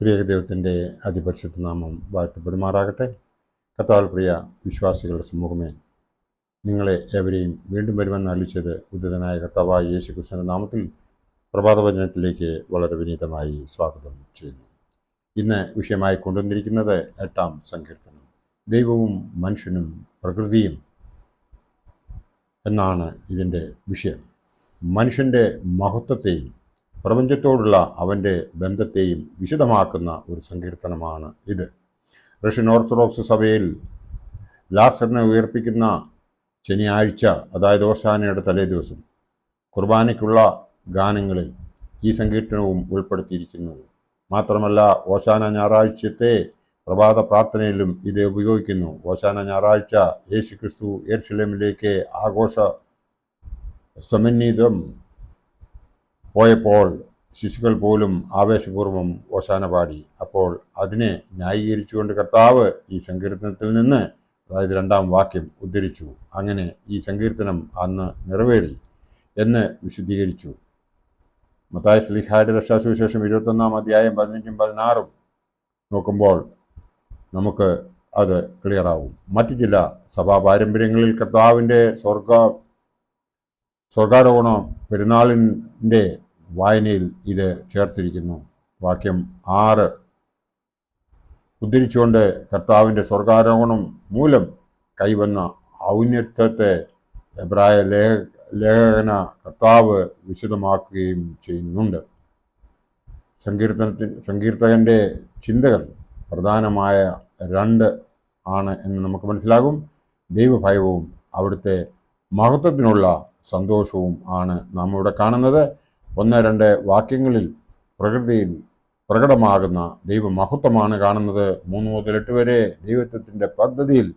ത്രിയേക ദൈവത്തിൻ്റെ അതിപരിശുദ്ധ നാമം വാഴ്ത്തപ്പെടുമാറാകട്ടെ. കർത്താവിൽ പ്രിയ വിശ്വാസികളുടെ സമൂഹമേ, നിങ്ങളെ ഏവരെയും വീണ്ടും വരുമെന്ന് അറിയിച്ചത് ഉദ്ധിതനായ കർത്താവായ യേശു ക്രിസ്തുവിൻ്റെ നാമത്തിൽ പ്രഭാതവചനത്തിലേക്ക് വളരെ വിനീതമായി സ്വാഗതം ചെയ്യുന്നു. ഇന്ന് വിഷയമായി കൊണ്ടുവന്നിരിക്കുന്നത് 8-ാം സങ്കീർത്തനം, ദൈവവും മനുഷ്യനും പ്രകൃതിയും എന്നാണ് ഇതിൻ്റെ വിഷയം. മനുഷ്യൻ്റെ മഹത്വത്തെയും പ്രപഞ്ചത്തോടുള്ള അവൻ്റെ ബന്ധത്തെയും വിശദമാക്കുന്ന ഒരു സങ്കീർത്തനമാണ് ഇത്. റഷ്യൻ ഓർത്തഡോക്സ് സഭയിൽ ലാസറിനെ ഉയർപ്പിക്കുന്ന ശനിയാഴ്ച, അതായത് ഓശാനയുടെ തലേ ദിവസം, കുർബാനയ്ക്കുള്ള ഗാനങ്ങളിൽ ഈ സങ്കീർത്തനവും ഉൾപ്പെടുത്തിയിരിക്കുന്നു. മാത്രമല്ല, ഓശാന ഞായറാഴ്ചത്തെ പ്രഭാത പ്രാർത്ഥനയിലും ഇത് ഉപയോഗിക്കുന്നു. ഓശാന ഞായറാഴ്ച യേശു ക്രിസ്തു യെരുശലേമിലേക്ക് ആഘോഷ സമന്വിതം പോയപ്പോൾ ശിശുക്കൾ പോലും ആവേശപൂർവ്വം ഓശാന പാടി. അപ്പോൾ അതിനെ ന്യായീകരിച്ചുകൊണ്ട് കർത്താവ് ഈ സങ്കീർത്തനത്തിൽ നിന്ന്, അതായത് 2-ാം വാക്യം ഉദ്ധരിച്ചു. അങ്ങനെ ഈ സങ്കീർത്തനം അന്ന് നിറവേറി എന്ന് വിശദീകരിച്ചു. മത്തായി ശ്ലീഹായുടെ രക്ഷാസുവിശേഷം 21-ാം അധ്യായം 15-ഉം 16-ഉം നോക്കുമ്പോൾ നമുക്ക് അത് ക്ലിയറാവും. മറ്റു ചില സഭാ പാരമ്പര്യങ്ങളിൽ കർത്താവിൻ്റെ സ്വർഗാരോഹണ പെരുന്നാളിൻ്റെ വായനയിൽ ഇത് ചേർത്തിരിക്കുന്നു. വാക്യം 6 ഉദ്ധരിച്ചുകൊണ്ട് കർത്താവിൻ്റെ സ്വർഗാരോഹണം മൂലം കൈവന്ന ഔന്നത്യത്തെ എബ്രായ ലേഖന കർത്താവ് വിശദമാക്കുകയും ചെയ്യുന്നുണ്ട്. സങ്കീർത്തകൻ്റെ ചിന്തകൾ പ്രധാനമായ 2 ആണ് എന്ന് നമുക്ക് മനസ്സിലാകും. ദൈവഭയവും അവിടുത്തെ മഹത്വത്തിനുള്ള സന്തോഷവും ആണ് നാം ഇവിടെ കാണുന്നത്. 1-2 വാക്യങ്ങളിൽ പ്രകൃതിയിൽ പ്രകടമാകുന്ന ദൈവമഹത്വമാണ് കാണുന്നത്. 3 മുതൽ 8 വരെ ദൈവത്വത്തിൻ്റെ പദ്ധതിയിൽ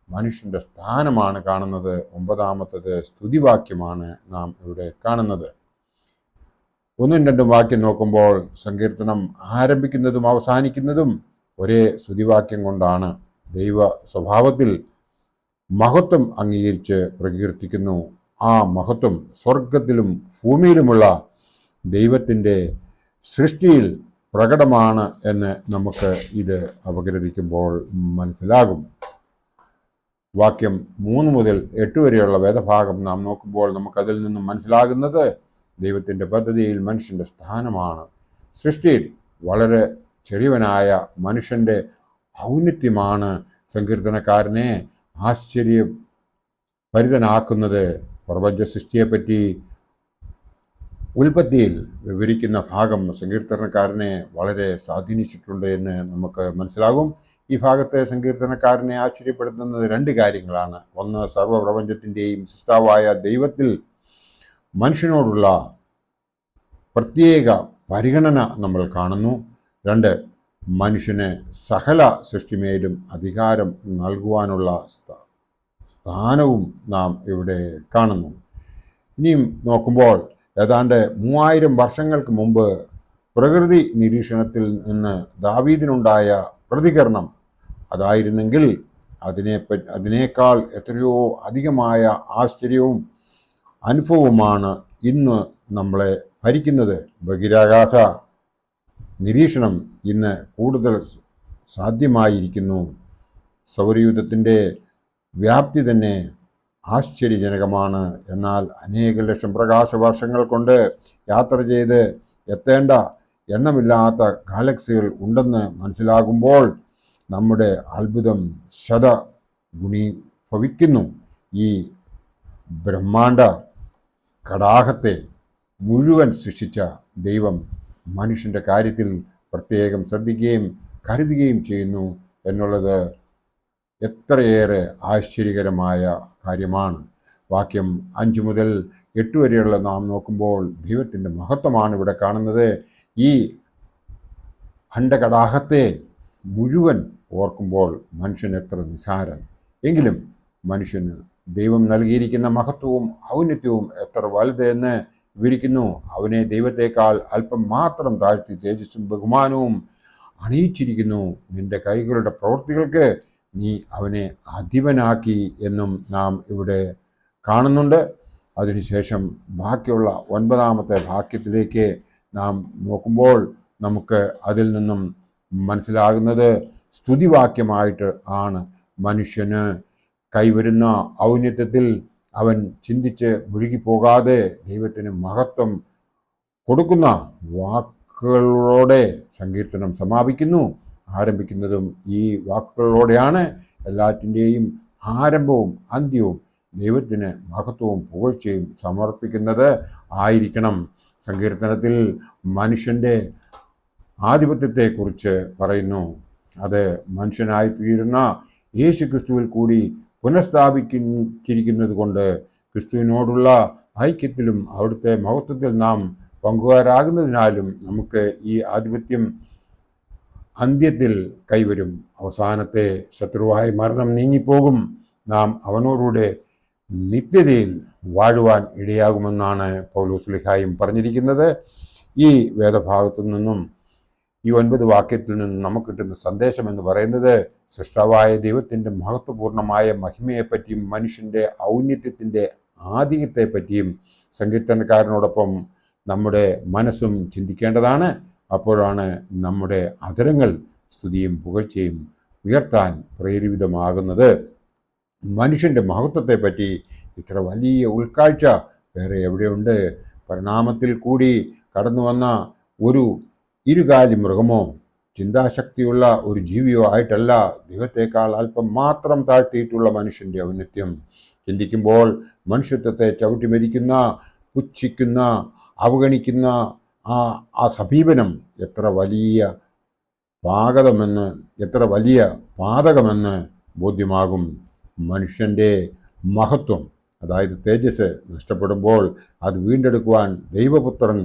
മനുഷ്യൻ്റെ സ്ഥാനമാണ് കാണുന്നത്. 9-ാമത്തേത് സ്തുതിവാക്യമാണ് നാം ഇവിടെ കാണുന്നത്. 1-ഉം 2-ഉം വാക്യം നോക്കുമ്പോൾ സങ്കീർത്തനം ആരംഭിക്കുന്നതും അവസാനിക്കുന്നതും ഒരേ സ്തുതിവാക്യം കൊണ്ടാണ്. ദൈവ സ്വഭാവത്തിൽ മഹത്വം അംഗീകരിച്ച് പ്രകീർത്തിക്കുന്നു. ആ മഹത്വം സ്വർഗത്തിലും ഭൂമിയിലുമുള്ള ദൈവത്തിൻ്റെ സൃഷ്ടിയിൽ പ്രകടമാണ് എന്ന് നമുക്ക് ഇത് അപഗ്രഥിക്കുമ്പോൾ മനസ്സിലാകും. വാക്യം 3 മുതൽ 8 വരെയുള്ള വേദഭാഗം നാം നോക്കുമ്പോൾ നമുക്കതിൽ നിന്നും മനസ്സിലാകുന്നത് ദൈവത്തിൻ്റെ പദ്ധതിയിൽ മനുഷ്യൻ്റെ സ്ഥാനമാണ്. സൃഷ്ടിയിൽ വളരെ ചെറിയവനായ മനുഷ്യൻ്റെ ഔന്നത്യമാണ് സങ്കീർത്തനക്കാരനെ ആശ്ചര്യഭരിതനാക്കുന്നത്. പ്രപഞ്ച സൃഷ്ടിയെപ്പറ്റി ഉൽപ്പത്തിയിൽ വിവരിക്കുന്ന ഭാഗം സങ്കീർത്തനക്കാരനെ വളരെ സ്വാധീനിച്ചിട്ടുണ്ട് എന്ന് നമുക്ക് മനസ്സിലാകും. ഈ ഭാഗത്തെ സങ്കീർത്തനക്കാരനെ ആശ്ചര്യപ്പെടുത്തുന്നത് 2 കാര്യങ്ങളാണ്. 1, സർവ്വപ്രപഞ്ചത്തിൻ്റെയും സൃഷ്ടാവായ ദൈവത്തിൽ മനുഷ്യനോടുള്ള പ്രത്യേക പരിഗണന നമ്മൾ കാണുന്നു. 2, മനുഷ്യന് സകല സൃഷ്ടിമേലും അധികാരം നൽകുവാനുള്ള സ്ഥാനവും നാം ഇവിടെ കാണുന്നു. ഇനിയും നോക്കുമ്പോൾ ഏതാണ്ട് 3000 വർഷങ്ങൾക്ക് മുമ്പ് പ്രകൃതി നിരീക്ഷണത്തിൽ നിന്ന് ദാവീദിനുണ്ടായ പ്രതികരണം അതായിരുന്നെങ്കിൽ അതിനേക്കാൾ എത്രയോ അധികമായ ആശ്ചര്യവും അനുഭവവുമാണ് ഇന്ന് നമ്മളെ ഭരിക്കുന്നത്. ബഹിരാകാശ നിരീക്ഷണം ഇന്ന് കൂടുതൽ സാധ്യമായിരിക്കുന്നു. സൗരയൂഥത്തിൻ്റെ വ്യാപ്തി തന്നെ ആശ്ചര്യജനകമാണ്. എന്നാൽ അനേക ലക്ഷം പ്രകാശ വർഷങ്ങൾ കൊണ്ട് യാത്ര ചെയ്ത് എത്തേണ്ട എണ്ണമില്ലാത്ത ഗാലക്സികൾ ഉണ്ടെന്ന് മനസ്സിലാകുമ്പോൾ നമ്മുടെ അത്ഭുതം ശതഗുണീഭവിക്കുന്നു. ഈ ബ്രഹ്മാണ്ഡ കടാഹത്തെ മുഴുവൻ സൃഷ്ടിച്ച ദൈവം മനുഷ്യൻ്റെ കാര്യത്തിൽ പ്രത്യേകം ശ്രദ്ധിക്കുകയും കരുതുകയും ചെയ്യുന്നു എന്നുള്ളത് എത്രയേറെ ആശ്ചര്യകരമായ കാര്യമാണ്. വാക്യം 5 മുതൽ 8 വരെയുള്ള നാം നോക്കുമ്പോൾ ദൈവത്തിൻ്റെ മഹത്വമാണ് ഇവിടെ കാണുന്നത്. ഈ അണ്ഡകടാഹത്തെ മുഴുവൻ ഓർക്കുമ്പോൾ മനുഷ്യൻ എത്ര നിസാരൻ. എങ്കിലും മനുഷ്യന് ദൈവം നൽകിയിരിക്കുന്ന മഹത്വവും ഔന്നത്യവും എത്ര വലുത് എന്ന് വിവരിക്കുന്നു. അവനെ ദൈവത്തെക്കാൾ അല്പം മാത്രം താഴ്ത്തി തേജസ്സും ബഹുമാനവും അണിയിച്ചിരിക്കുന്നു. നിന്റെ കൈകളുടെ പ്രവൃത്തികൾക്ക് നീ അവനെ അധിപനാക്കി എന്നും നാം ഇവിടെ കാണുന്നുണ്ട്. അതിനുശേഷം ബാക്കിയുള്ള 9-ാമത്തെ വാക്യത്തിലേക്ക് നാം നോക്കുമ്പോൾ നമുക്ക് അതിൽ നിന്നും മനസ്സിലാകുന്നത് സ്തുതിവാക്യമായിട്ട് ആണ്. മനുഷ്യന് കൈവരുന്ന ഔന്നത്യത്തിൽ അവൻ ചിന്തിച്ച് മുഴുകിപ്പോകാതെ ദൈവത്തിന് മഹത്വം കൊടുക്കുന്ന വാക്കുകളോടെ സങ്കീർത്തനം സമാപിക്കുന്നു. ആരംഭിക്കുന്നതും ഈ വാക്കുകളോടെയാണ്. എല്ലാറ്റിൻ്റെയും ആരംഭവും അന്ത്യവും ദൈവത്തിന് മഹത്വവും പുകഴ്ചയും സമർപ്പിക്കുന്നത് ആയിരിക്കണം. സങ്കീർത്തനത്തിൽ മനുഷ്യൻ്റെ ആധിപത്യത്തെക്കുറിച്ച് പറയുന്നു. അത് മനുഷ്യനായിത്തീരുന്ന യേശു ക്രിസ്തുവിൽ കൂടി പുനഃസ്ഥാപിച്ചിരിക്കുന്നത് കൊണ്ട് ക്രിസ്തുവിനോടുള്ള ഐക്യത്തിലും അവിടുത്തെ മഹത്വത്തിൽ നാം പങ്കുകാരാകുന്നതിനാലും നമുക്ക് ഈ ആധിപത്യം അന്ത്യത്തിൽ കൈവരും. അവസാനത്തെ ശത്രുവായ മരണം നീങ്ങിപ്പോകും. നാം അവനോടുകൂടെ നിത്യതയിൽ വാഴുവാൻ ഇടയാകുമെന്നാണ് പൗലോസ്ലീഹായും പറഞ്ഞിരിക്കുന്നത്. ഈ വേദഭാഗത്തു നിന്നും ഈ 9 വാക്യത്തിൽ നിന്നും നമുക്ക് കിട്ടുന്ന സന്ദേശം എന്ന് പറയുന്നത് സൃഷ്ടാവായ ദൈവത്തിൻ്റെ മഹത്വപൂർണമായ മഹിമയെപ്പറ്റിയും മനുഷ്യൻ്റെ ഔന്നത്യത്തിൻ്റെ ആധിക്യത്തെപ്പറ്റിയും സങ്കീർത്തനക്കാരനോടൊപ്പം നമ്മുടെ മനസ്സും ചിന്തിക്കേണ്ടതാണ്. അപ്പോഴാണ് നമ്മുടെ അധരങ്ങൾ സ്തുതിയും പുകഴ്ചയും ഉയർത്താൻ പ്രേരിതമാകുന്നത്. മനുഷ്യൻ്റെ മഹത്വത്തെപ്പറ്റി ഇത്ര വലിയ ഉൾക്കാഴ്ച വേറെ എവിടെയുണ്ട്? പരിണാമത്തിൽ കൂടി കടന്നു വന്ന ഒരു ഇരുകാലി മൃഗമോ ചിന്താശക്തിയുള്ള ഒരു ജീവിയോ ആയിട്ടല്ല ദൈവത്തെക്കാൾ അല്പം മാത്രം താഴ്ത്തിയിട്ടുള്ള മനുഷ്യൻ്റെ ഔന്നത്യം. ചിന്തിക്കുമ്പോൾ മനുഷ്യത്വത്തെ ചവിട്ടിമെതിക്കുന്ന, പുച്ഛിക്കുന്ന, അവഗണിക്കുന്ന ആ സമീപനം എത്ര വലിയ പാതകമെന്ന് ബോധ്യമാകും. മനുഷ്യൻ്റെ മഹത്വം, അതായത് തേജസ് നഷ്ടപ്പെടുമ്പോൾ അത് വീണ്ടെടുക്കുവാൻ ദൈവപുത്രൻ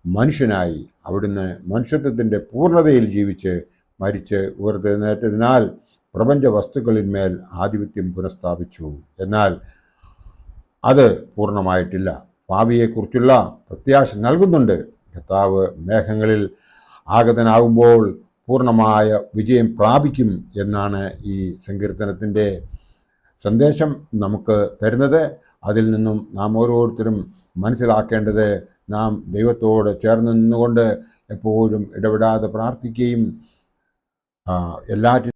മനുഷ്യനായി അവിടുന്ന് മനുഷ്യത്വത്തിൻ്റെ പൂർണ്ണതയിൽ ജീവിച്ച് മരിച്ച് ഉയർത്തെഴുന്നേറ്റതിനാൽ പ്രപഞ്ച വസ്തുക്കളിന്മേൽ ആധിപത്യം പുനഃസ്ഥാപിച്ചു. എന്നാൽ അത് പൂർണ്ണമായിട്ടില്ല. ഭാവിയെക്കുറിച്ചുള്ള പ്രത്യാശ നൽകുന്നുണ്ട്. കർത്താവ് മേഘങ്ങളിൽ ആഗതനാകുമ്പോൾ പൂർണ്ണമായ വിജയം പ്രാപിക്കും എന്നാണ് ഈ സങ്കീർത്തനത്തിൻ്റെ സന്ദേശം നമുക്ക് തരുന്നത്. അതിൽ നിന്നും നാം ഓരോരുത്തരും മനസ്സിലാക്കേണ്ടത് നാം ദൈവത്തോട് ചേർന്ന് നിന്നുകൊണ്ട് എപ്പോഴും ഇടപെടാതെ പ്രാർത്ഥിക്കുകയും എല്ലാറ്റിനും